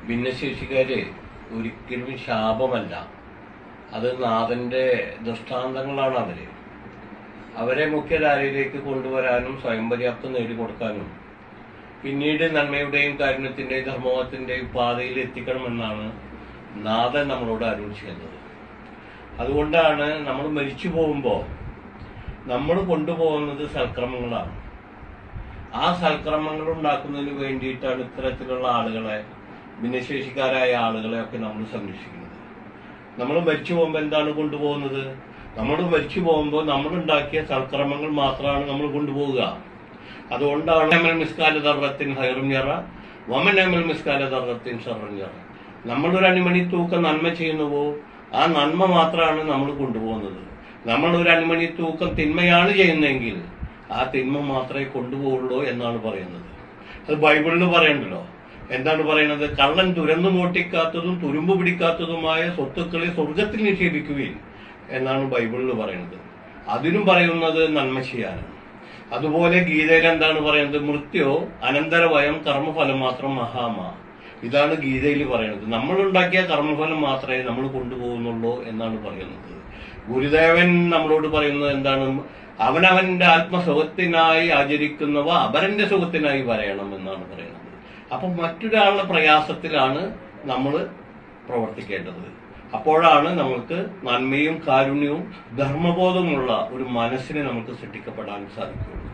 ഭിന്നശേഷിക്കാര് ഒരിക്കലും ശാപമല്ല. അത് നാഥന്റെ ദൃഷ്ടാന്തങ്ങളാണ്. അവരെ മുഖ്യധാരയിലേക്ക് കൊണ്ടുവരാനും സ്വയം പര്യാപ്തം നേടിക്കൊടുക്കാനും പിന്നീട് നന്മയുടെയും കാരുണ്യത്തിന്റെയും ധർമ്മത്തിന്റെയും പാതയിൽ എത്തിക്കണമെന്നാണ് നാഥൻ നമ്മളോട് അരുൾ ചെയ്യുന്നത്. അതുകൊണ്ടാണ് നമ്മൾ മരിച്ചു പോകുമ്പോൾ നമ്മൾ കൊണ്ടുപോകുന്നത് സൽക്രമങ്ങളാണ്. ആ സൽക്രമങ്ങൾ ഉണ്ടാക്കുന്നതിന് വേണ്ടിയിട്ടാണ് ഇത്തരത്തിലുള്ള ആളുകളെ, ഭിന്നശേഷിക്കാരായ ആളുകളെ ഒക്കെ നമ്മൾ സംരക്ഷിക്കുന്നത്. നമ്മൾ മരിച്ചു പോകുമ്പോൾ എന്താണ് കൊണ്ടുപോകുന്നത്? നമ്മൾ മരിച്ചു പോകുമ്പോൾ നമ്മളുണ്ടാക്കിയ സൽക്രമങ്ങൾ മാത്രമാണ് നമ്മൾ കൊണ്ടുപോവുക. അതുകൊണ്ടാണ് മിസ്കാല ദർറത്തിൻ ഹൈറും ഞറ വമനമൽ മിസ്കാല ദർറത്തിൻ ഷർറും ഞറ. നമ്മളൊരു അണിമണി തൂക്കം നന്മ ചെയ്യുന്നുവോ ആ നന്മ മാത്രമാണ് നമ്മൾ കൊണ്ടുപോകുന്നത്. നമ്മൾ ഒരു അണിമണി തൂക്കം തിന്മയാണ് ചെയ്യുന്നതെങ്കിൽ ആ തിന്മ മാത്രമേ കൊണ്ടുപോകുള്ളൂ എന്നാണ് പറയുന്നത്. അത് ബൈബിളിൽ പറയണ്ടല്ലോ. എന്താണ് പറയുന്നത്? കള്ളൻ തുരന്നു മോട്ടിക്കാത്തതും തുരുമ്പ് പിടിക്കാത്തതുമായ സ്വത്തുക്കളെ സ്വർഗത്തിൽ നിക്ഷേപിക്കുകയും എന്നാണ് ബൈബിളിൽ പറയുന്നത്. അതിനും പറയുന്നത് നന്മ ചെയ്യാനാണ്. അതുപോലെ ഗീതയിൽ എന്താണ് പറയുന്നത്? മൃത്യോ അനന്തരവയം കർമ്മഫലം മാത്രം മഹാമ. ഇതാണ് ഗീതയിൽ പറയുന്നത്. നമ്മളുണ്ടാക്കിയ കർമ്മഫലം മാത്രമേ നമ്മൾ കൊണ്ടുപോകുന്നുള്ളൂ എന്നാണ് പറയുന്നത്. ഗുരുദേവൻ നമ്മളോട് പറയുന്നത് എന്താണ്? അവനവന്റെ ആത്മസുഖത്തിനായി ആചരിക്കുന്നവ അപരന്റെ സുഖത്തിനായി വരയണം എന്നാണ് പറയുന്നത്. അപ്പൊ മറ്റൊരാളുടെ പ്രയാസത്തിലാണ് നമ്മൾ പ്രവർത്തിക്കേണ്ടത്. അപ്പോഴാണ് നമുക്ക് നന്മയും കാരുണ്യവും ധർമ്മബോധമുള്ള ഒരു മനസ്സിനെ നമുക്ക് സൃഷ്ടിക്കപ്പെടാൻ സാധിക്കുകയുള്ളൂ.